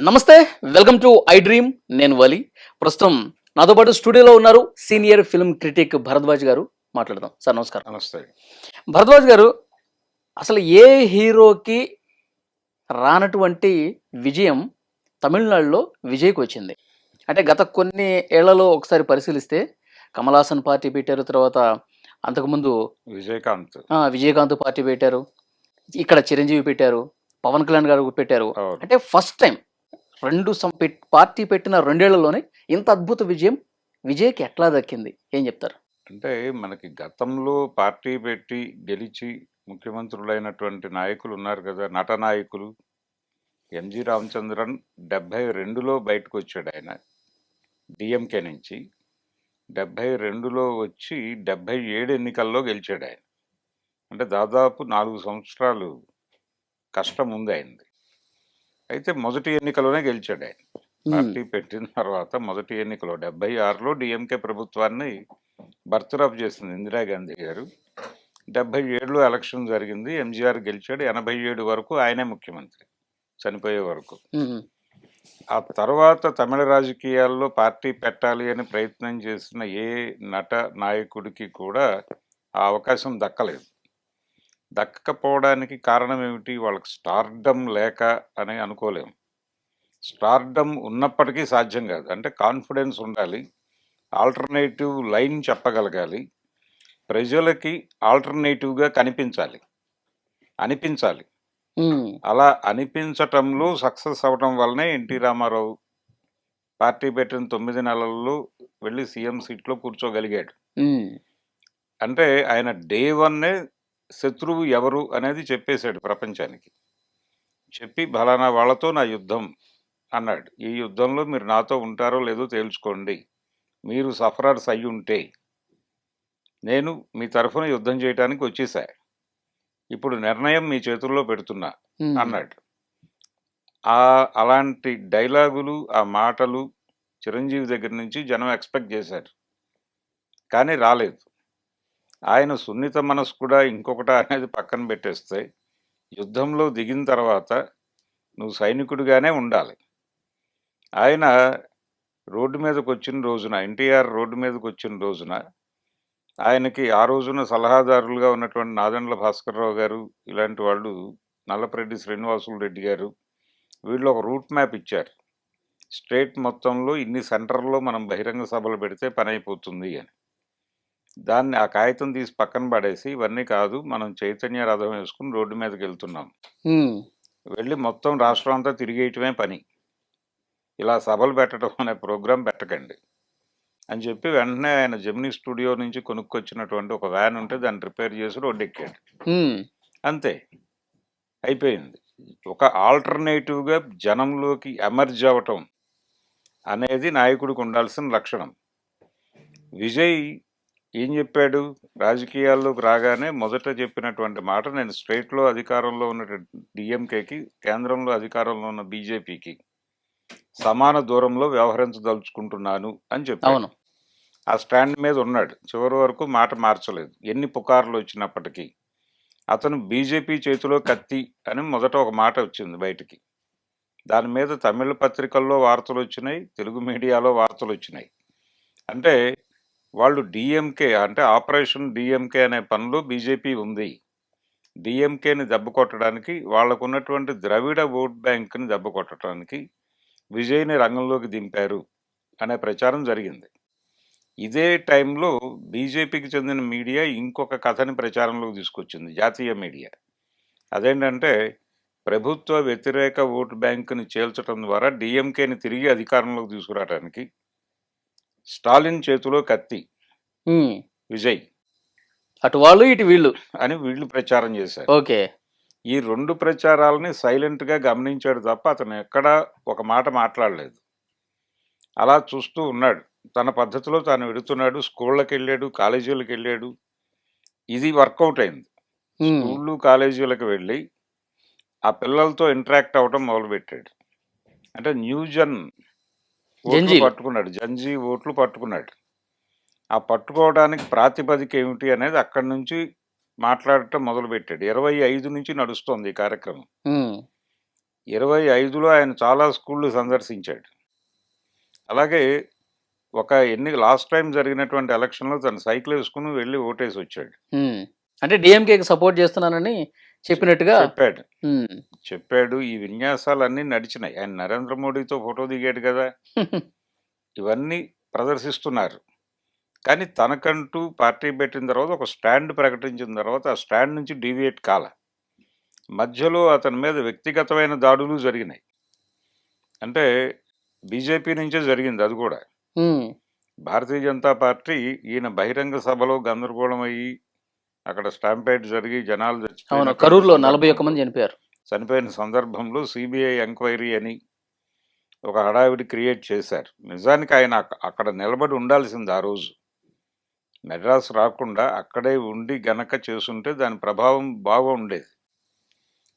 నమస్తే. Welcome to I dream. నేను వలి. ప్రస్తుతం నాతో పాటు స్టూడియోలో ఉన్నారు సీనియర్ ఫిల్మ్ క్రిటిక్ భరద్వాజ్ గారు. మాట్లాడదాం. సార్ నమస్కారం. నమస్తే. భరద్వాజ్ గారు, అసలు ఏ హీరోకి రానటువంటి విజయం తమిళనాడులో విజయ్‌కి వచ్చింది. అంటే గత కొన్ని ఏళ్లలో ఒకసారి పరిశీలిస్తే కమల్ హాసన్ పార్టీ పెట్టారు. తర్వాత అంతకుముందు విజయకాంత్. విజయకాంత్ పార్టీ పెట్టారు. ఇక్కడ చిరంజీవి పెట్టారు. పవన్ కళ్యాణ్ గారు పెట్టారు. అవును. అంటే ఫస్ట్ టైం పార్టీ పెట్టిన 2 ఏళ్లలోనే ఇంత అద్భుత విజయం విజయ్‌కి ఎట్లా దక్కింది? ఏం చెప్తారు? అంటే మనకి గతంలో పార్టీ పెట్టి గెలిచి ముఖ్యమంత్రులైనటువంటి నాయకులు ఉన్నారు కదా, నట నాయకులు. ఎంజి రామచంద్రన్ 72లో బయటకు వచ్చాడు ఆయన డిఎంకే నుంచి. 72లో వచ్చి 77 ఎన్నికల్లో గెలిచాడు ఆయన. అంటే దాదాపు 4 సంవత్సరాలు కష్టం ఉంది ఆయనది. అయితే మొదటి ఎన్నికలోనే గెలిచాడు ఆయన. పార్టీ పెట్టిన తర్వాత మొదటి ఎన్నికలో 76లో డిఎంకే ప్రభుత్వాన్ని బర్తరఫ్ చేసింది ఇందిరాగాంధీ గారు. 77లో ఎలక్షన్ జరిగింది. ఎంజీఆర్ గెలిచాడు. 87 వరకు ఆయనే ముఖ్యమంత్రి చనిపోయే వరకు. ఆ తర్వాత తమిళ రాజకీయాల్లో పార్టీ పెట్టాలి అని ప్రయత్నం చేసిన ఏ నట నాయకుడికి కూడా ఆ అవకాశం దక్కలేదు. దక్కకపోవడానికి కారణం ఏమిటి? వాళ్ళకి స్టార్డమ్ లేక అని అనుకోలేము. స్టార్డమ్ ఉన్నప్పటికీ సాధ్యం కాదు. అంటే కాన్ఫిడెన్స్ ఉండాలి, ఆల్టర్నేటివ్ లైన్ చెప్పగలగాలి, ప్రజలకి ఆల్టర్నేటివ్గా అనిపించాలి. అలా అనిపించటంలో సక్సెస్ అవడం వల్లనే ఎన్టీ రామారావు పార్టీ పెట్టిన 9 నెలల్లో వెళ్ళి సీఎం సీట్లో కూర్చోగలిగాడు. అంటే ఆయన డే 1 శత్రువు ఎవరు అనేది చెప్పేశాడు ప్రపంచానికి. చెప్పి ఫలానా వాళ్ళతో నా యుద్ధం అన్నాడు. ఈ యుద్ధంలో మీరు నాతో ఉంటారో లేదో తేల్చుకోండి. మీరు సఫరర్స్ అయ్యి ఉంటే నేను మీ తరఫున యుద్ధం చేయడానికి వచ్చేసా. ఇప్పుడు నిర్ణయం మీ చేతుల్లో పెడుతున్నా అన్నాడు. అలాంటి డైలాగులు, ఆ మాటలు చిరంజీవి దగ్గర నుంచి జనం ఎక్స్పెక్ట్ చేశారు, కానీ రాలేదు. ఆయన సున్నిత మనసు కూడా ఇంకొకటి అనేది పక్కన పెట్టేస్తే, యుద్ధంలో దిగిన తర్వాత నువ్వు సైనికుడిగానే ఉండాలి. ఆయన రోడ్డు మీదకి వచ్చిన రోజున, ఎన్టీఆర్ రోడ్డు మీదకి వచ్చిన రోజున, ఆయనకి ఆ రోజున సలహాదారులుగా ఉన్నటువంటి నాదెండ్ల భాస్కర్రావు గారు, ఇలాంటి వాళ్ళు, నల్లపరెడ్డి శ్రీనివాసులు రెడ్డి గారు, వీళ్ళు ఒక రూట్ మ్యాప్ ఇచ్చారు. స్టేట్ మొత్తంలో ఇన్ని సెంటర్లో మనం బహిరంగ సభలు పెడితే పని అయిపోతుంది అని. దాన్ని ఆ కాగితం తీసి పక్కన పడేసి, ఇవన్నీ కాదు, మనం చైతన్య రథం వేసుకుని రోడ్డు మీదకి వెళ్తున్నాం, వెళ్ళి మొత్తం రాష్ట్రం అంతా తిరిగేయటమే పని, ఇలా సభలు పెట్టడం అనే ప్రోగ్రాం పెట్టకండి అని చెప్పి వెంటనే ఆయన జెమినీ స్టూడియో నుంచి కొనుక్కొచ్చినటువంటి ఒక వ్యాన్ ఉంటే దాన్ని రిపేర్ చేసి రోడ్డు ఎక్కాడు. అంతే, అయిపోయింది. ఒక ఆల్టర్నేటివ్గా జనంలోకి ఎమర్జ్ అవ్వటం అనేది నాయకుడికి ఉండాల్సిన లక్షణం. విజయ్ ఏం చెప్పాడు? రాజకీయాల్లోకి రాగానే మొదట చెప్పినటువంటి మాట, నేను స్టేట్లో అధికారంలో ఉన్న డిఎంకేకి, కేంద్రంలో అధికారంలో ఉన్న బీజేపీకి సమాన దూరంలో వ్యవహరించదలుచుకుంటున్నాను అని చెప్పాను. ఆ స్టాండ్ మీద ఉన్నాడు. చివరి వరకు మాట మార్చలేదు. ఎన్ని పుకార్లు వచ్చినప్పటికీ అతను బీజేపీ చేతిలో కత్తి అని మొదట ఒక మాట వచ్చింది బయటికి. దాని మీద తమిళ పత్రికల్లో వార్తలు వచ్చినాయి, తెలుగు మీడియాలో వార్తలు వచ్చినాయి. అంటే వాళ్ళు డిఎంకే, అంటే ఆపరేషన్ డిఎంకే అనే పనిలో బీజేపీ ఉంది. డిఎంకేని దెబ్బ కొట్టడానికి, వాళ్ళకు ఉన్నటువంటి ద్రవిడ ఓట్ బ్యాంక్ని దెబ్బ కొట్టడానికి విజయ్ని రంగంలోకి దింపారు అనే ప్రచారం జరిగింది. ఇదే టైంలో బీజేపీకి చెందిన మీడియా ఇంకొక కథని ప్రచారంలోకి తీసుకొచ్చింది, జాతీయ మీడియా. అదేంటంటే, ప్రభుత్వ వ్యతిరేక ఓటు బ్యాంకుని చేల్చడం ద్వారా డిఎంకేని తిరిగి అధికారంలోకి తీసుకురావడానికి స్టాలిన్ చేతిలో కత్తి విజయ్, అటు వాళ్ళు ఇటు వీళ్ళు అని వీళ్ళు ప్రచారం చేశారు. ఓకే. ఈ 2 ప్రచారాలని సైలెంట్గా గమనించాడు తప్ప అతను ఎక్కడా ఒక మాట మాట్లాడలేదు. అలా చూస్తూ ఉన్నాడు. తన పద్ధతిలో తాను వెడుతున్నాడు. స్కూళ్ళకి వెళ్ళాడు, కాలేజీలకు వెళ్ళాడు. ఇది వర్కౌట్ అయింది. స్కూళ్ళు కాలేజీలకు వెళ్ళి ఆ పిల్లలతో ఇంటరాక్ట్ అవ్వడం మొదలుపెట్టాడు. అంటే న్యూజన్ ఓట్లు పట్టుకున్నాడు, జంజీ ఓట్లు పట్టుకున్నాడు. ఆ పట్టుకోవడానికి ప్రాతిపదిక ఏమిటి అనేది అక్కడి నుంచి మాట్లాడటం మొదలుపెట్టాడు. 25 నుంచి నడుస్తోంది ఈ కార్యక్రమం. 25లో ఆయన చాలా స్కూళ్ళు సందర్శించాడు. అలాగే లాస్ట్ టైమ్ జరిగినటువంటి ఎలక్షన్‌లో తను సైకిల్ ఏసుకొని వెళ్లి ఓటేసొచ్చాడు. హ్మ్. అంటే డీఎంకేకి సపోర్ట్ చేస్తున్నానని చెప్పినట్టుగా చెప్పాడు. హ్మ్. చెప్పాడు. ఈ విన్యాసాలన్నీ నడిచినాయి. ఆయన నరేంద్ర మోడీతో ఫోటో దిగాడు గదా! ఇవన్నీ ప్రదర్శిస్తున్నారు. కానీ తనకంటూ పార్టీ పెట్టిన తర్వాత ఒక స్టాండ్ ప్రకటించిన తర్వాత ఆ స్టాండ్ నుంచి డీవియేట్ కాల. మధ్యలో అతని మీద వ్యక్తిగతమైన దాడులు జరిగినాయి. అంటే బీజేపీ నుంచే జరిగింది అది కూడా. హ్మ్. భారతీయ జనతా పార్టీ ఈయన బహిరంగ సభలో గందరగోళం అయ్యి అక్కడ స్టాంపేడ్ జరిగి జనాలు అవును. చచ్చిపోయినటువంటి కరూర్‌లో 41 సందర్భంలో మంది చనిపోయారు. చనిపోయిన సందర్భంలో సిబిఐ ఎంక్వైరీ అని ఒక హడావిడి క్రియేట్ చేశారు. నిజానికి ఆయన అక్కడ నిలబడి ఉండాల్సింది ఆ రోజు. మెడ్రాస్ రాకుండా అక్కడే ఉండి గనక చేసుంటే దాని ప్రభావం బాగుండేది.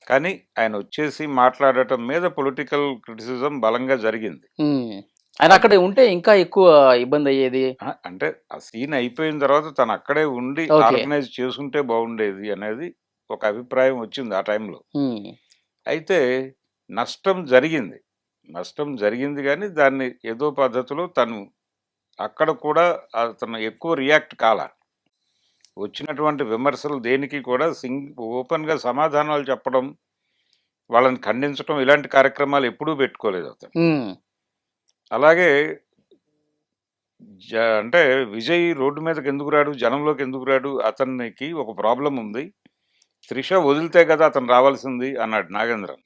కానీ ఆయన వచ్చేసి మాట్లాడటం మీద పొలిటికల్ క్రిటిసిజం బలంగా జరిగింది. హ్మ్. ఆయన అది అక్కడే ఉంటే ఇంకా ఎక్కువ ఇబ్బందయ్యేది. అంటే ఆ సీన్ అయిపోయిన తర్వాత తను అక్కడే ఉండి ఓకే. ఆర్గనైజ్ చేసుంటే బాగుండేది అనేది ఒక అభిప్రాయం వచ్చింది ఆ టైంలో. హ్మ్. అయితే నష్టం జరిగింది. నష్టం జరిగింది గానీ దాన్ని ఏదో పద్ధతిలో తను అక్కడ కూడా అతను ఎక్కువ రియాక్ట్ కాల. వచ్చినటువంటి విమర్శలు దేనికి కూడా ఓపెన్‌గా సమాధానాలు చెప్పడం, వాళ్ళని ఖండించటం ఇలాంటి కార్యక్రమాలు ఎప్పుడూ పెట్టుకోలేదు అతను. హ్మ్. అలాగే అంటే విజయ్ రోడ్డు మీదకి ఎందుకు రాడు? జనంలోకి ఎందుకు రాడు? అతనికి ఒక ప్రాబ్లమ్ ఉంది. 'త్రిష' వదిలితే కదా అతను రావాల్సింది అన్నాడు నాగేంద్రన్.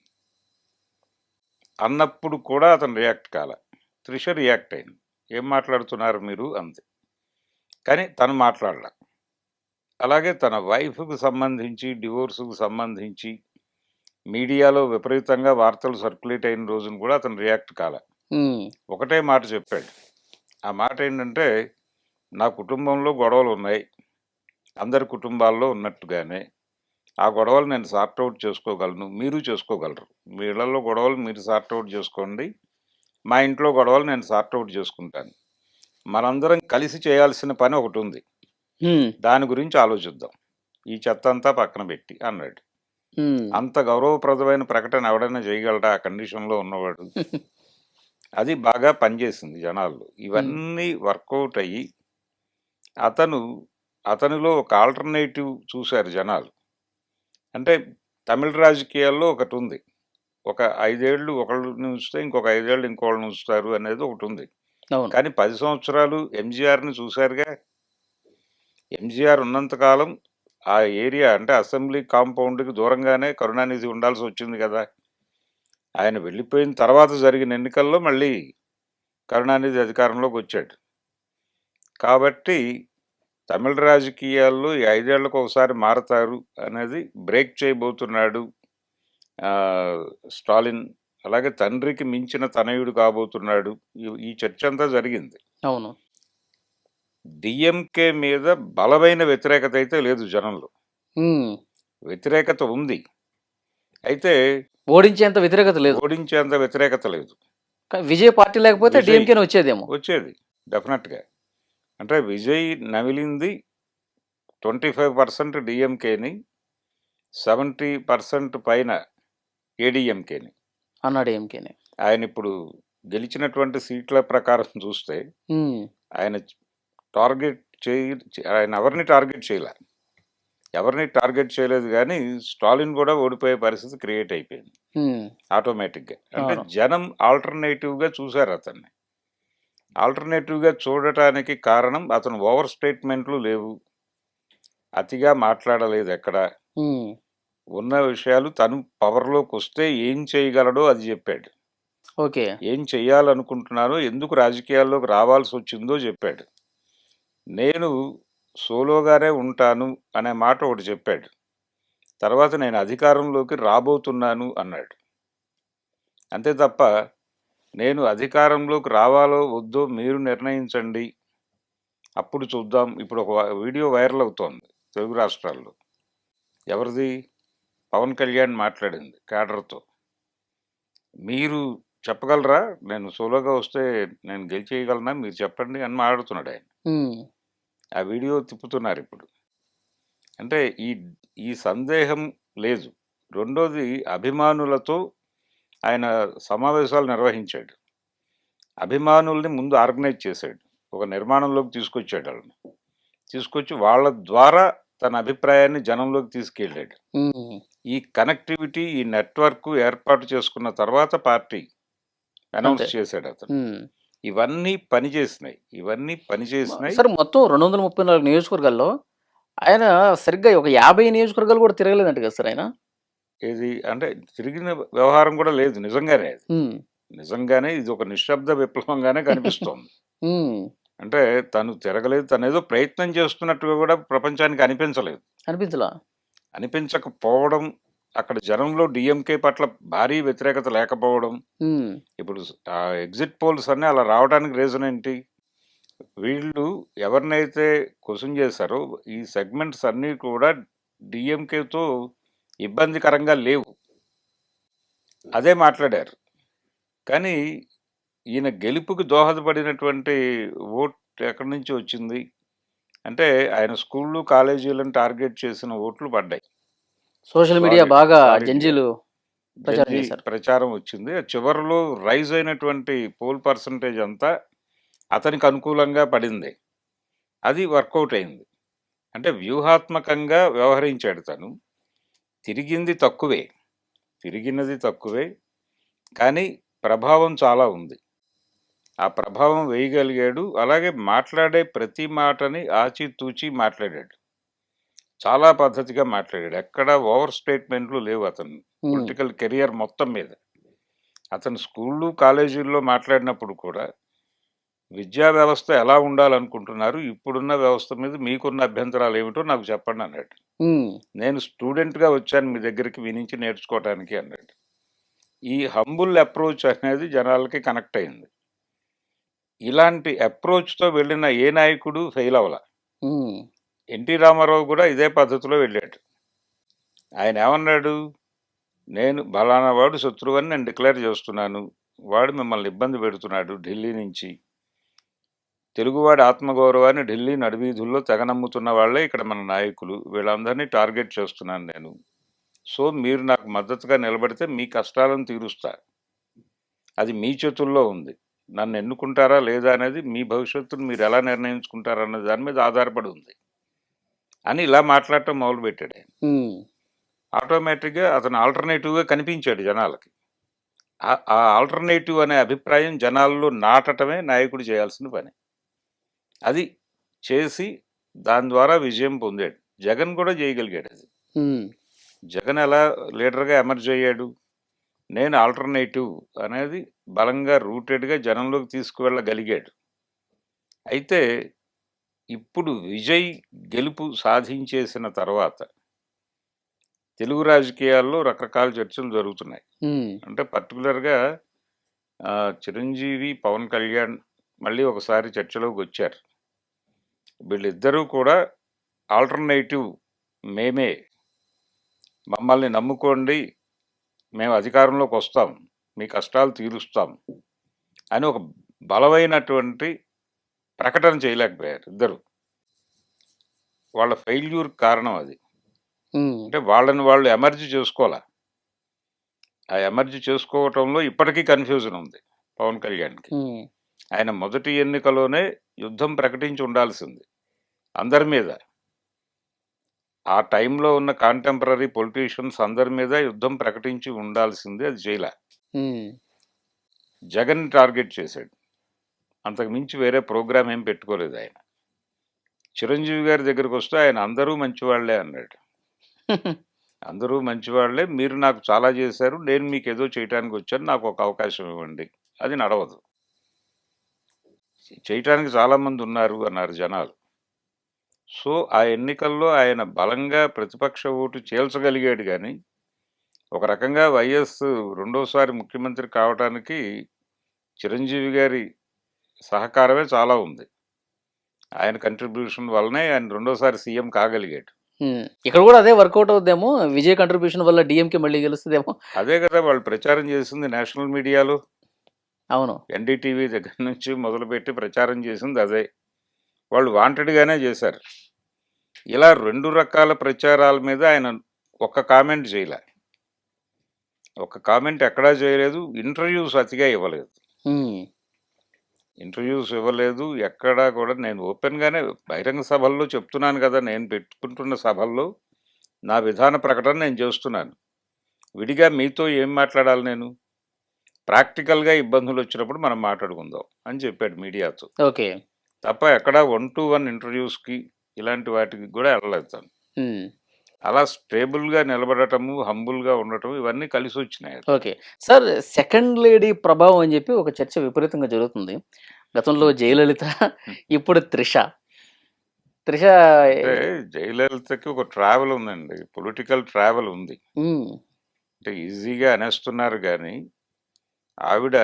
అన్నప్పుడు కూడా అతను రియాక్ట్ కాల. 'త్రిష' రియాక్ట్ అయింది. "ఏం మాట్లాడుతున్నారు మీరు?" అంది. కానీ తను మాట్లాడల. అలాగే తన వైఫ్‌కి సంబంధించి, డివోర్స్‌కి సంబంధించి మీడియాలో విపరీతంగా వార్తలు సర్క్యులేట్ అయిన రోజున కూడా అతను రియాక్ట్ కాల. హ్మ్. ఒకటే మాట చెప్పాడు. ఆ మాట ఏంటంటే, "నా కుటుంబంలో గొడవలున్నాయి. అందరి కుటుంబాల్లో ఉన్నట్టుగానే. ఆ గొడవలు నేను సార్ట్ ఔట్ చేసుకోగలను. మీరు చేసుకోగలరు. మీ ఇళ్లలో గొడవలు మీరు సార్ట్ ఔట్ చేసుకోండి. మా ఇంట్లో గొడవలు నేను సార్ట్ ఔట్ చేసుకుంటాను. మనందరం కలిసి చేయాల్సిన పని ఒకటుంది. హ్మ్. దాని గురించి ఆలోచిద్దాం. ఈ చెత్తంతా పక్కన పెట్టి" అన్నాడు. హ్మ్. అంత గౌరవప్రదమైన ప్రకటన ఎవడైనా చేయగలడా ఆ కండిషన్‌లో ఉన్నవాడు? అది బాగా పనిచేసింది జనాల్లో. హ్మ్. ఇవన్నీ వర్కౌట్ అయ్యి అతను అతనిలో ఒక ఆల్టర్‌నేటివ్ చూసారు జనాలు. అంటే తమిళ రాజకీయాల్లో ఒకటుంది. ఒక 5 ఏళ్ళు ఒకళ్ళని ఉంచితే ఇంకొక 5 ఏళ్ళు ఇంకోళ్ళని ఉంచుతారు అనేది ఒకటుంది. అవును. కానీ 10 సంవత్సరాలు ఎంజీఆర్‌ని చూసారుగా. ఎంజీఆర్ ఉన్నంత కాలం ఆ ఏరియా అంటే అసెంబ్లీ కాంపౌండ్‌కి దూరంగానే కరుణానిధి ఉండాల్సొచ్చింది గదా! ఆయన వెళ్ళిపోయిన తర్వాత జరిగిన ఎన్నికల్లో మళ్ళీ కరుణానిధి అధికారంలోకొచ్చాడు. కాబట్టి తమిళ రాజకీయాల్లో ఈ 5 ఏళ్లకొకసారి మారతారు అనేది బ్రేక్ చేయబోతున్నాడు స్టాలిన్. అలాగే తండ్రికి మించిన తనయుడు కాబోతున్నాడు. ఈ చర్చ అంతా జరిగింది. అవును. డీఎంకే మీద బలమైన వ్యతిరేకత అయితే లేదు జనంలో. హ్మ్. వ్యతిరేకత ఉంది. అయితే ఓడించేంత వ్యతిరేకత లేదు. ఓడించేంత వ్యతిరేకత లేదు. విజయ్ పార్టీ లేకపోతే విజయ్ డీఎంకేనే వచ్చేదేమో. వచ్చేది డెఫినెట్‌గా. అంటే విజయ్ నమిలింది 25% డీఎంకేని, 70% పైన ఏడీఎంకేని. అన్నా డీఎంకేనే. ఆయనిప్పుడు గెలిచినటువంటి సీట్ల ప్రకారం చూస్తే హ్మ్. ఆయన టార్గెట్ ఆయన ఎవరిని టార్గెట్ చేయలే. ఎవరిని టార్గెట్ చేయలేదు గానీ స్టాలిన్ గూడా ఓడిపోయే పరిస్థితి క్రియేట్ అయిపోయింది హ్మ్. ఆటోమేటిక్‌గా. అంటే అవును. జనం ఆల్టర్‌నేటివ్‌గా చూసారు అతన్ని. ఆల్టర్‌నేటివ్‌గా చూడటానికి కారణం అతను ఓవర్ స్టేట్‌మెంట్లు లేవు. అతిగా మాట్లాడలేదెక్కడ. హ్మ్. ఉన్న విషయాలు తను పవర్‌లోకొస్తే ఏం చేయగలడో అది జెప్పాడు. ఓకే. ఏం చెయ్యాలనుకుంటున్నానో, ఎందుకు రాజకీయాల్లోకి రావాల్సొచ్చిందో జెప్పాడు. నేను సోలోగానే ఉంటాను అనే మాట ఒకటి చెప్పాడు. తర్వాత నేను అధికారంలోకి రాబోతున్నాను అన్నాడు. అంతే తప్ప నేను అధికారంలోకి రావాలో వద్దో మీరు నిర్ణయించండి. అప్పుడు చూద్దాం. ఇప్పుడు ఒక వీడియో వైరల్ అవుతోంది తెలుగు రాష్ట్రాల్లో. ఎవరిది? పవన్ కళ్యాణ్ మాట్లాడింది క్యాడర్‌తో. మీరు చెప్పగలరా? నేను సోలోగా వస్తే నేను గెలిచేయగలనా? మీరు చెప్పండి అని మాట్లాడుతున్నాడాయన. హ్మ్. ఆ వీడియో తిప్పుతున్నారిప్పుడు. అంటే ఈ ఈ సందేహం లేదు. రెండోది అభిమానులతో ఆయన సమావేశాలు నిర్వహించాడు. అభిమానుల్ని ముందు ఆర్గనైజ్ చేశాడు. ఒక నిర్మాణంలోకి తీసుకొచ్చాడు వాళ్ళని. తీసుకొచ్చి వాళ్ళ ద్వారా తన అభిప్రాయాన్ని జనంలోకి తీసుకెళ్ళాడు. ఉమ్, ఈ కనెక్టివిటీ, ఈ నెట్వర్క్ ఏర్పాటు చేసుకున్న తర్వాత పార్టీ అనౌన్స్ అంతే. చేశాడు అతను. ఉమ్. ఇవన్నీ పనిచేసినాయి. సార్ మొత్తం 234 నియోజకవర్గాల్లో ఆయన సరిగ్గా ఒక 50 నియోజకవర్గాలు కూడా తిరగలేదంట కదా సార్ ఆయన. ఇది అంటే తిరిగిన వ్యవహారం కూడా లేదు. నిజంగానే అది. ఉమ్. నిజంగానే ఇది ఒక నిశ్శబ్ద విప్లవంగానే కనిపిస్తోంది. ఉమ్. అంటే తను తిరగలేదు, తను ఏదో ప్రయత్నం చేస్తున్నట్టుగా కూడా ప్రపంచానికి అనిపించలేదు. అనిపించలా. అనిపించకపోవడం, అక్కడ జనంలో డిఎంకే పట్ల భారీ వ్యతిరేకత లేకపోవడం, ఉమ్. ఇప్పుడు ఆ ఎగ్జిట్ పోల్స్ అన్నీ అలా రావడానికి రీజన్ ఏంటి? వీళ్ళు ఎవరినైతే క్వశ్చన్ చేశారో ఈ సెగ్మెంట్స్ అన్నీ కూడా డిఎంకేతో ఇబ్బందికరంగా లేవు, అదే మాట్లాడారు. కానీ ఈయన గెలుపుకి దోహదపడినటువంటి ఓట్ ఎక్కడి నుంచి వచ్చింది అంటే ఆయన స్కూళ్ళు కాలేజీలను టార్గెట్ చేసిన ఓట్లు పడ్డాయి. సోషల్ మీడియా సారీ బాగా సారీ జంజీలు ప్రచారం జడ్జి చేశారు. ప్రచారం వచ్చింది. చివరిలో రైజ్ అయినటువంటి పోల్ పర్సంటేజ్ అంతా అతనికి అనుకూలంగా పడింది. అది వర్కౌట్ అయింది. అంటే వ్యూహాత్మకంగా వ్యవహరించాడు తను. తిరిగినది తక్కువే, కానీ ప్రభావం చాలా ఉంది. ఆ ప్రభావం వేయగలిగాడు. అలాగే మాట్లాడే ప్రతి మాటని ఆచితూచి మాట్లాడాడు. చాలా పద్ధతిగా మాట్లాడాడు. ఎక్కడ ఓవర్ స్టేట్మెంట్లు లేవు అతను ఉమ్. పొలిటికల్ కెరియర్ మొత్తం మీద. అతను స్కూళ్ళు కాలేజీల్లో మాట్లాడినప్పుడు కూడా విద్యా వ్యవస్థ ఎలా ఉండాలనుకుంటున్నారు, ఇప్పుడున్న వ్యవస్థ మీద మీకున్న అభ్యంతరాలు ఏమిటో నాకు చెప్పండి అన్నాడు. ఉమ్. నేను స్టూడెంట్గా వచ్చాను మీ దగ్గరికి మీ నుంచి నేర్చుకోవటానికి అన్నాడు. ఈ హంబుల్ అప్రోచ్ అనేది జనాలకి కనెక్ట్ అయింది. ఇలాంటి అప్రోచ్తో వెళ్ళిన ఏ నాయకుడు ఫెయిల్ అవ్వాల. ఉమ్. ఎన్టీ రామారావు కూడా ఇదే పద్ధతిలో వెళ్ళాడు. ఆయన ఏమన్నాడు? నేను బలానా వాడు శత్రువు అని నేను డిక్లేర్ చేస్తున్నాను, వాడు మిమ్మల్ని ఇబ్బంది పెడుతున్నాడు ఢిల్లీ నుంచి, తెలుగువాడి ఆత్మగౌరవాన్ని ఢిల్లీ నడివీధుల్లో తెగనమ్ముతున్న వాళ్ళే ఇక్కడ మన నాయకులు, వీళ్ళందరినీ టార్గెట్ చేస్తున్నాను నేను. సో మీరు నాకు మద్దతుగా నిలబడితే మీ కష్టాలను తీరుస్తా, అది మీ చేతుల్లో ఉంది, నన్ను ఎన్నుకుంటారా లేదా అనేది మీ భవిష్యత్తును మీరు ఎలా నిర్ణయించుకుంటారన్న దాని మీద ఆధారపడి ఉంది అని ఇలా మాట్లాడటం మొదలుపెట్టాడు ఆయన. ఉమ్. ఆటోమేటిక్గా అతను ఆల్టర్నేటివ్గా కనిపించాడు జనాలకి. ఆ ఆల్టర్నేటివ్ అనే అభిప్రాయం జనాల్లో నాటటమే నాయకుడు చేయాల్సిన పని. అది చేసి దాని ద్వారా విజయం పొందాడు. జగన్ కూడా చేయగలిగాడు అది. ఉమ్. జగన్ ఎలా లీడర్గా ఎమర్జ్ అయ్యాడు? నేను ఆల్టర్నేటివ్ అనేది బలంగా రూటెడ్గా జనంలోకి తీసుకువెళ్ళగలిగాడు. అయితే ఇప్పుడు విజయ్ గెలుపు సాధించేసిన తర్వాత తెలుగు రాజకీయాల్లో రకరకాల చర్చలు జరుగుతున్నాయి. ఉమ్. అంటే పర్టికులర్గా చిరంజీవి, పవన్ కళ్యాణ్ మళ్ళీ ఒకసారి చర్చలోకి వచ్చారు. వీళ్ళిద్దరూ కూడా ఆల్టర్నేటివ్ మేమే, మమ్మల్ని నమ్ముకోండి, మేము అధికారంలోకి వస్తాం, మీ కష్టాలు తీరుస్తాం అని ఒక బలమైనటువంటి ప్రకటన చేయలేకపోయారు ఇద్దరు. వాళ్ళ ఫెయిల్యూర్ కారణం అది. ఉమ్. అంటే వాళ్ళని వాళ్ళు ఎమర్జీ చేసుకోవాలా. ఆ ఎమర్జీ చేసుకోవటంలో ఇప్పటికీ కన్ఫ్యూజన్ ఉంది పవన్ కళ్యాణ్కి. ఉమ్. ఆయన మొదటి ఎన్నికలోనే యుద్ధం ప్రకటించి ఉండాల్సింది అందరి మీద. ఆ టైంలో ఉన్న కాంటెంపరీ పొలిటీషియన్స్ అందరి మీద యుద్ధం ప్రకటించి ఉండాల్సింది, అది చేయలే. ఉమ్. జగన్ టార్గెట్ చేశాడు. అంతకు మించి వేరే ప్రోగ్రామ్ ఏం పెట్టుకోలేదు ఆయన. చిరంజీవి గారి దగ్గరికి వస్తే ఆయన అందరూ మంచివాళ్లే అన్నాడు. అందరూ మంచివాళ్లే, మీరు నాకు చాలా చేశారు, నేను మీకు ఏదో చేయటానికి వచ్చాను, నాకు ఒక అవకాశం ఇవ్వండి. అది నడవదు. చేయటానికి చాలామంది ఉన్నారు అన్నారు జనాలు. సో ఆ ఎన్నికల్లో ఆయన బలంగా ప్రతిపక్ష ఓటు చీల్చగలిగాడు. కానీ ఒక రకంగా వైఎస్ రెండోసారి ముఖ్యమంత్రి కావడానికి చిరంజీవి గారి సహకారమే చాలా ఉంది. ఆయన కంట్రిబ్యూషన్ వల్లనే ఆయన రెండోసారి సీఎం కాగలిగాడు. ఇక్కడ కూడా అదే వర్కౌట్ అవుద్దేమో, విజయ్ కంట్రిబ్యూషన్ వల్ల డిఎంకే మళ్ళీ గెలుస్తుందేమో. అదే కదా వాళ్ళు ప్రచారం చేసింది నేషనల్ మీడియాలో. అవును. ఎన్డీటీవీ దగ్గర నుంచి మొదలుపెట్టి ప్రచారం చేసింది అదే. వాళ్ళు వాంటెడ్గానే చేశారు. ఇలా రెండు రకాల ప్రచారాల మీద ఆయన ఒక్క కామెంట్ చేయలే. ఒక కామెంట్ ఎక్కడా చేయలేదు. ఇంటర్వ్యూస్ అతిగా ఇవ్వలేదు. ఉమ్, ఇంటర్వ్యూస్ ఇవ్వలేదు. ఎక్కడా కూడా నేను ఓపెన్‌గానే బహిరంగ సభల్లో చెప్తున్నాను గదా! నేను పెట్టుకుంటున్న సభల్లో నా విధాన ప్రకటన నేను చేస్తున్నాను. విడిగా మీతో ఏం మాట్లాడాలి నేను? ప్రాక్టికల్‌గా ఇబ్బందులొచ్చినప్పుడు మనం మాట్లాడుకుందాం అని చెప్పాడు మీడియాతో. ఓకే. తప్ప ఎక్కడా 1-to-1 ఇంటర్వ్యూస్‌కి ఇలాంటి వాటికి గూడా ఎళ్ళలేదు తను. ఉమ్, అలా స్టేబుల్‌గా నిలబడటము, హంబుల్‌గా ఉండటం ఇవన్నీ కలిసొచ్చినాయి. ఓకే. సార్, సెకండ్ లేడీ ప్రభావం అని చెప్పి ఒక చర్చ విపరీతంగా జరుగుతుంది. గతంలో హ్మ్. జయలలిత, హ్మ్. ఇప్పుడు త్రిష. త్రిష అంటే జయలలితకి ఒక ట్రావెల్ ఉందండి. పొలిటికల్ ట్రావెల్ ఉంది. ఉమ్, అంటే ఈజీగా అనేస్తున్నారు గానీ, ఆవిడ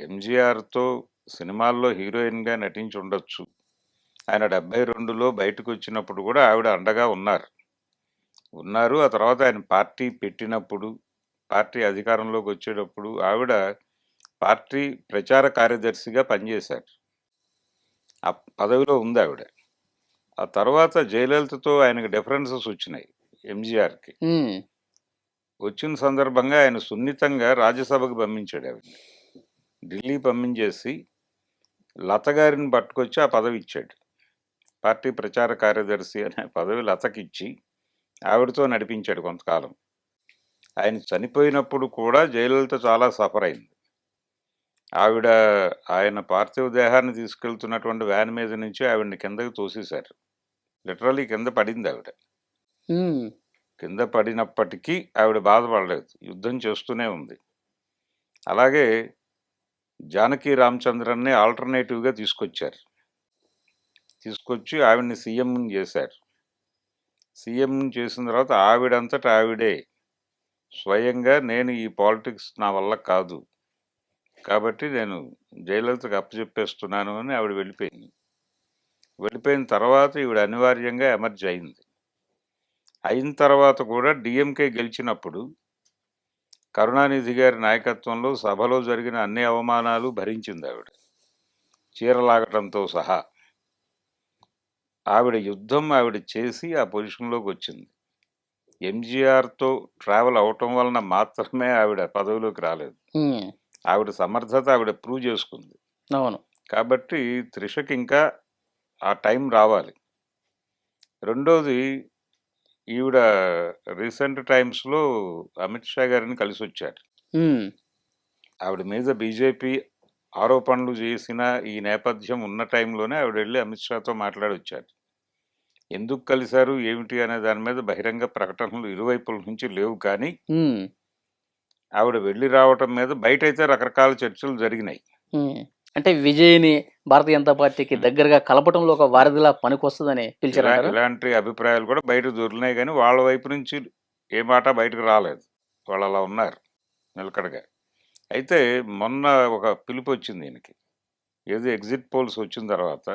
ఎంజీఆర్‌తో సినిమాల్లో హీరోయిన్‌గా నటించుండొచ్చు. ఆయన 72లో బయటకొచ్చినప్పుడు గూడా ఆవిడ అండగా ఉన్నారు. ఆ తర్వాత ఆయన పార్టీ పెట్టినప్పుడు, పార్టీ అధికారంలోకొచ్చేటప్పుడు ఆవిడ పార్టీ ప్రచార కార్యదర్శిగా పనిజేశారు. ఆ పదవిలో ఉందావిడ. ఆ తర్వాత జయలలితతో ఆయనకి డిఫరెన్సెస్ వచ్చినాయి ఎంజీఆర్‌కి. ఉమ్, వచ్చిన సందర్భంగా ఆయన సున్నితంగా రాజ్యసభకు పంపించాడు ఆవిడని. ఢిల్లీ పంపించేసి లత గారిని పట్టుకొచ్చి ఆ పదవి ఇచ్చాడు. పార్టీ ప్రచార కార్యదర్శి అనే పదవి లతకిచ్చి ఆవిడతో నడిపించాడు కొంతకాలం. ఆయన చనిపోయినప్పుడు కూడా జయలలిత చాలా సఫర్ అయింది. ఆవిడ ఆయన పార్థివ దేహాన్ని తీసుకెళ్తున్నటువంటి వ్యాన్ మీద నుంచి ఆవిడని కిందకి తోసేశారు. లిటరల్లీ కింద పడింది ఆవిడ. ఉమ్, కింద పడినప్పటికీ ఆవిడ బాధపడలేదు. యుద్ధం చేస్తూనే ఉంది. అలాగే జానకి రామచంద్రన్‌ని ఆల్టర్‌నేటివ్‌గా తీసుకొచ్చారు. తీసుకొచ్చి ఆవిడని సీఎంని చేశారు. సీఎంని చేసిన తర్వాత ఆవిడంతట ఆవిడే స్వయంగా నేను ఈ పాలిటిక్స్ నా వల్ల కాదు. కాబట్టి నేను జయలలితకి అప్పజెప్పేస్తున్నాను అని ఆవిడ వెళ్ళిపోయింది. వెళ్ళిపోయిన తర్వాత ఈవిడ అనివార్యంగా ఎమర్జ్ అయింది. అయిన తర్వాత కూడా డీఎంకే గెలిచినప్పుడు కరుణానిధి గారి నాయకత్వంలో సభలో జరిగిన అన్ని అవమానాలు భరించింది ఆవిడ. చీరలాగటంతో సహా. ఆవిడ యుద్ధం ఆవిడ చేసి ఆ పొజిషన్‌లోకి వచ్చింది. ఎంజీఆర్‌తో ట్రావెల్ అవ్వటం వలన మాత్రమే ఆవిడ పదవిలోకి రాలేదు. ఉమ్, ఆవిడ సమర్థత ఆవిడ ప్రూవ్ చేసుకుంది. అవును. కాబట్టి త్రిషకి ఇంకా ఆ టైం రావాలి. రెండోది ఈవిడ రీసెంట్ టైమ్స్‌లో అమిత్ షా గారిని కలిసొచ్చారు. ఉమ్, ఆవిడ మీద బీజేపీ ఆరోపణలు చేసిన ఈ నేపథ్యం ఉన్న టైంలోనే ఆవిడ వెళ్లి అమిత్ షాతో మాట్లాడొచ్చారు. ఎందుకు కలిశారు, ఏమిటి అనే దాని మీద బహిరంగ ప్రకటనలు ఇరువైపుల నుంచి లేవు కానీ, ఉమ్, ఆవిడ వెళ్లి రావటం మీద బయటైతే రకరకాల చర్చలు జరిగినాయి. ఉమ్. అంటే విజయ్‌ని భారతీయ జనతా పార్టీకి హ్మ్. దగ్గరగా కలపటంలో ఒక వారధిలా పనికొస్తదని పిలిచారంటారా? ఇలాంటి అభిప్రాయాలు కూడా బయట దొర్లినాయి గానీ, వాళ్ళ వైపు నుంచి ఏ మాట బయటకు రాలేదు. వాళ్ళలా ఉన్నారు నిలకడగా. అయితే మొన్న ఒక పిలుపొచ్చింది ఈయనకి. ఏదో ఎగ్జిట్ పోల్స్ వచ్చిన తర్వాత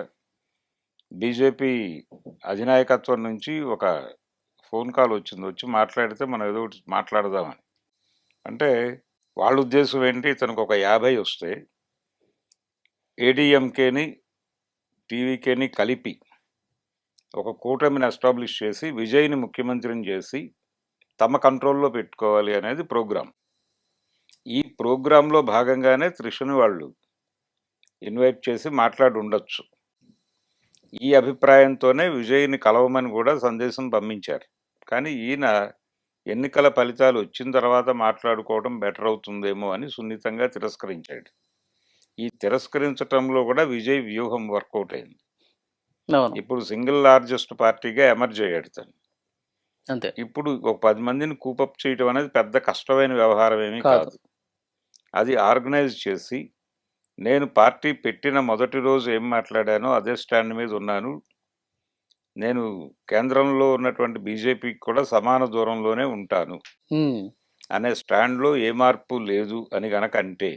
బీజేపీ అధినాయకత్వం నుంచి ఒక ఫోన్ కాల్ వచ్చింది. వచ్చి మాట్లాడితే మనం ఏదో ఒకటి మాట్లాడదామని. అంటే వాళ్ళ ఉద్దేశం ఏంటి, ఇతనికి ఒక 50 వస్తే ఏడీఎంకేని, టీవీకేని కలిపి ఒక కూటమిని ఎస్టాబ్లిష్ చేసి విజయ్‌ని ముఖ్యమంత్రిని చేసి తమ కంట్రోల్‌లో పెట్టుకోవాలి అనేది ప్రోగ్రామ్. ఈ ప్రోగ్రామ్‌లో భాగంగానే త్రిషని వాళ్ళు ఇన్వైట్ చేసి మాట్లాడుండొచ్చు. ఈ అభిప్రాయంతోనే విజయ్‌ని కలవమని కూడా సందేశం పంపించారు. కానీ ఈయన ఎన్నికల ఫలితాలు వచ్చిన తర్వాత మాట్లాడుకోవడం బెటర్ అవుతుందేమో అని సున్నితంగా తిరస్కరించాడు. ఈ తిరస్కరించటంలో కూడా విజయ్ వ్యూహం వర్కౌట్ అయింది. అవును. ఇప్పుడు సింగిల్ లార్జెస్ట్ పార్టీగా ఎమర్జ్ అయ్యాడు తను. అంతే. ఇప్పుడు ఒక 10 మందిని కూపప్ చేయడం అనేది పెద్ద కష్టమైన వ్యవహారం ఏమీ కాదు. కాదు. అది ఆర్గనైజ్ చేసి నేను పార్టీ పెట్టిన మొదటి రోజు ఏం మాట్లాడానో అదే స్టాండ్ మీద ఉన్నాను. నేను కేంద్రంలో ఉన్నటువంటి బీజేపీకి కూడా సమాన దూరంలోనే ఉంటాను ఉమ్, అనే స్టాండ్‌లో ఏ మార్పు లేదు అని గనక అంటే,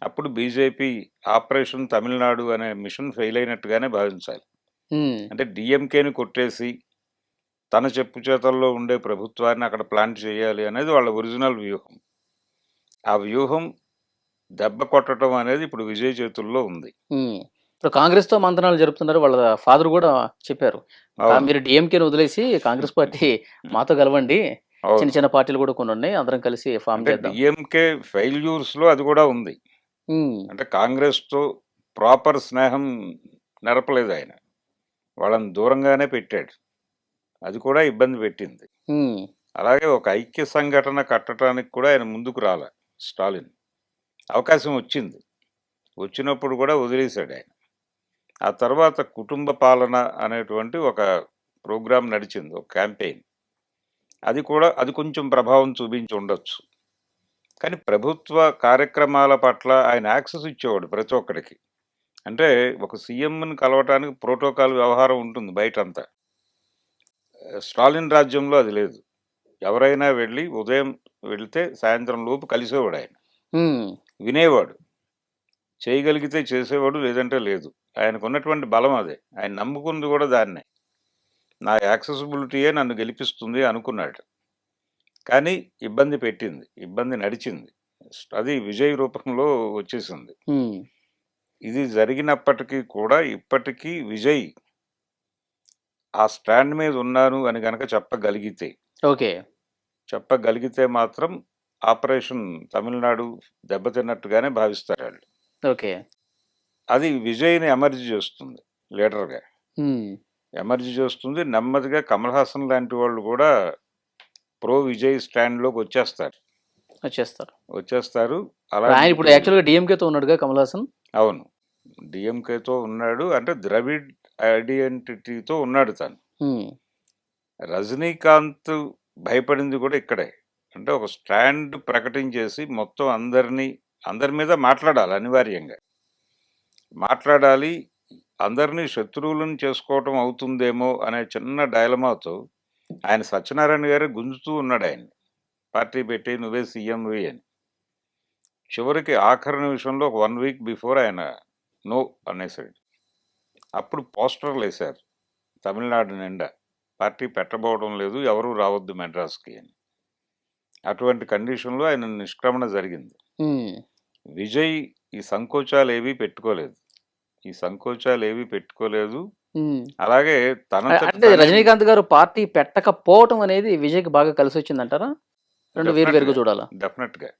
అప్పుడు బీజేపీ ఆపరేషన్ తమిళనాడు అనే మిషన్ ఫెయిల్ అయినట్టుగానే భావించాలి. ఉమ్, అంటే డీఎంకేని కొట్టేసి తన చెప్పు చేతల్లో ఉండే ప్రభుత్వాన్ని అక్కడ ప్లాంట్ చేయాలి అనేది వాళ్ళ ఒరిజినల్ వ్యూహం. ఆ వ్యూహం దెబ్బ కొట్టడం అనేది ఇప్పుడు విజయ్ చేతుల్లో ఉంది. ఉమ్. ఇప్పుడు కాంగ్రెస్‌తో మంతనాలు జరుపుతున్నారు. వాళ్ళ ఫాదర్ గూడా చెప్పారు. అవును. మీరు డీఎంకేని వదిలేసి కాంగ్రెస్ పార్టీ మాతో కలవండి. అవును. చిన్న చిన్న పార్టీలు కూడా కొన్ని ఉన్నాయి, అందరం కలిసి ఫామ్ అంటే చేద్దాం. డిఎంకే ఫెయిల్యూర్స్‌లో అది కూడా ఉంది. ఉమ్, అంటే కాంగ్రెస్‌తో ప్రాపర్ స్నేహం నెరపలేదు ఆయన. వాళ్ళని దూరంగానే పెట్టాడు. అది కూడా ఇబ్బంది పెట్టింది. ఉమ్, అలాగే ఒక ఐక్య సంఘటన కట్టడానికి కూడా ఆయన ముందుకు రాలే స్టాలిన్. అవకాశం వచ్చింది. వచ్చినప్పుడు కూడా వదిలేసాడు ఆయన. ఆ తర్వాత కుటుంబ పాలన అనేటువంటి ఒక ప్రోగ్రామ్ నడిచింది. ఒక క్యాంపెయిన్. అది కొంచెం ప్రభావం చూపించి ఉండొచ్చు. కానీ ప్రభుత్వ కార్యక్రమాల పట్ల ఆయన యాక్సెస్ ఇచ్చేవాడు ప్రతి ఒక్కడికి. అంటే ఒక సీఎంని కలవటానికి ప్రోటోకాల్ వ్యవహారం ఉంటుంది బయటంతా. స్టాలిన్ రాజ్యంలో అది లేదు. ఎవరైనా వెళ్ళి ఉదయం వెళ్తే సాయంత్రం లోపు కలిసేవాడు ఆయన. ఉమ్, వినేవాడు. చేయగలిగితే చేసేవాడు, లేదంటే లేదు. ఆయనకున్నటువంటి బలం అదే. ఆయన నమ్ముకుంది కూడా దాన్నే. నా యాక్సెసిబిలిటీయే నన్ను గెలిపిస్తుంది అనుకున్నాడు. కానీ ఇబ్బంది పెట్టింది. ఇబ్బంది నడిచింది. అది విజయ్ రూపంలో వచ్చేసింది. ఉమ్, ఇది జరిగినప్పటికీ కూడా ఇప్పటికీ విజయ్ ఆ స్టాండ్ మీద ఉన్నాను అని గనక ఓకే. చెప్పగలిగితే మాత్రం ఆపరేషన్ తమిళనాడు దెబ్బతిన్నట్టుగానే భావిస్తారాళ్ళు. ఓకే. అది విజయ్‌ని ఎమర్జ్ చేస్తుంది లీడర్‌గా. ఉమ్, ఎమర్జ్ చేస్తుంది. నెమ్మదిగా కమల్ హాసన్ లాంటి వాళ్ళు కూడా ప్రో విజయ్ స్టాండ్‌లోకి వచ్చేస్తారు. వచ్చేస్తారు. వచ్చేస్తారు. ఇప్పుడు ఆయన ఇప్పుడు అలాంటి యాక్చువల్గా డిఎంకేతో ఉన్నాడుగా కమల్ హాసన్. అవును. డీఎంకేతో ఉన్నాడు. అంటే ద్రవిడ్ ఐడెంటిటీతో ఉన్నాడు తను. ఉమ్, రజనీకాంత్ భయపడింది కూడా ఇక్కడే. అంటే ఒక స్టాండ్ ప్రకటించేసి మొత్తం అందరి మీద మాట్లాడాలి అనివార్యంగా. మాట్లాడాలి. అందరినీ శత్రువులను చేసుకోవటం అవుతుందేమో అనే చిన్న డైలమాతో ఆయన సత్యనారాయణ గారే గుంజుతూ ఉన్నాడు ఆయన్ని. పార్టీ పెట్టి నువ్వే సీఎంవి అని. చివరికి ఆఖరి నిమిషంలో ఒక 1 వీక్ బిఫోర్ ఆయన నో అనేసాడు. అప్పుడు పోస్టర్లు వేశారు తమిళనాడు నిండా. పార్టీ పెట్టబోవడం లేదు, ఎవరూ రావద్దు మెడ్రాస్‌కి అని. అటువంటి కండిషన్‌లో ఆయన నిష్క్రమణ జరిగింది. ఉమ్, విజయ్ ఈ సంకోచాలేవీ పెట్టుకోలేదు. ఉమ్. అలాగే తనంతట అంటే తానే రజనీకాంత్ గారు పార్టీ పెట్టకపోవటం అనేది విజయ్కి బాగా కలిసి వచ్చిందంటారా? రెండు వేరు వేరుగా డెఫినెట్‌గా. చూడాలా? డెఫినెట్‌గా.